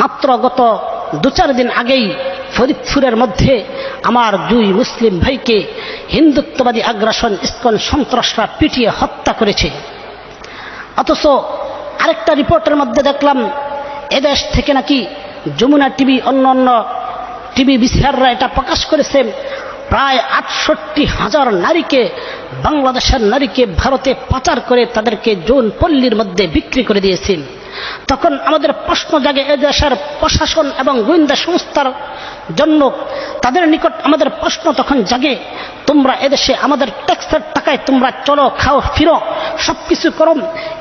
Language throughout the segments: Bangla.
মাত্র গত 2-4 দিন আগেই ফরিদপুরের মধ্যে আমার 2 মুসলিম ভাইকে হিন্দুত্ববাদী আগ্রাসন ইসকন সন্ত্রাসরা পিটিয়ে হত্যা করেছে। অথচ আরেকটা রিপোর্টের মধ্যে দেখলাম এদেশ থেকে নাকি যমুনা টিভি অন্য টিভি বিসিআররা এটা প্রকাশ করেছে, প্রায় 68,000 নারীকে, বাংলাদেশের নারীকে ভারতে পাচার করে তাদেরকে যৌনপল্লীর মধ্যে বিক্রি করে দিয়েছেন। তখন আমাদের প্রশ্ন জাগে, এদেশের প্রশাসন এবং গোয়েন্দা সংস্থার জন্য তাদের নিকট আমাদের প্রশ্ন তখন জাগে, তোমরা এদেশে আমাদের ট্যাক্সের টাকায় তোমরা চলো, খাও, ফিরো, সবকিছু করো,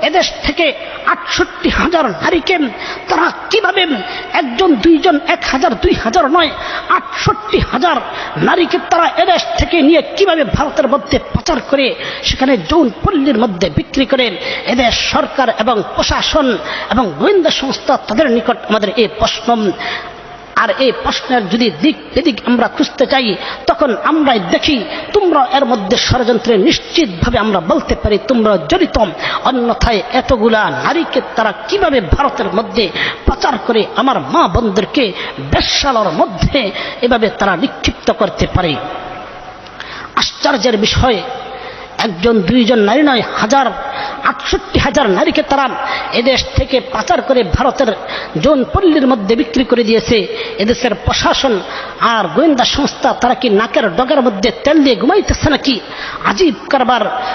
এদেশ থেকে 68,000 নারীকে তারা কিভাবে 1 2 1000 2000 নয় 68,000 নারীকে তারা এদেশ থেকে নিয়ে কিভাবে ভারতের মধ্যে পাচার করে সেখানে যৌনপল্লীর মধ্যে বিক্রি করে? এদেশ সরকার এবং প্রশাসন এবং গোয়েন্দা সংস্থা তাদের নিকট আমাদের এই প্রশ্ন। আর এই প্রশ্নের যদি দিক এদিক আমরা খুঁজতে চাই, তখন আমরাই দেখি তোমরা এর মধ্যে ষড়যন্ত্রে নিশ্চিতভাবে আমরা বলতে পারি তোমরা জড়িত। অন্যথায় এতগুলা নারীকে তারা কিভাবে ভারতের মধ্যে পাচার করে আমার মা বোনদেরকে বেশ্যালয়ের মধ্যে এভাবে তারা নিক্ষিপ্ত করতে পারে? আশ্চর্যের বিষয়, 1 2 নারী নয়, 68,000 নারীকে তারা এদেশ থেকে পাচার করে ভারতের যৌনপল্লীর মধ্যে বিক্রি করে দিয়েছে। এদেশের প্রশাসন আর গোয়েন্দা সংস্থা তারা কি নাকের ডগার মধ্যে তেল দিয়ে ঘুমাইতেছে নাকি? আজীব কারবার।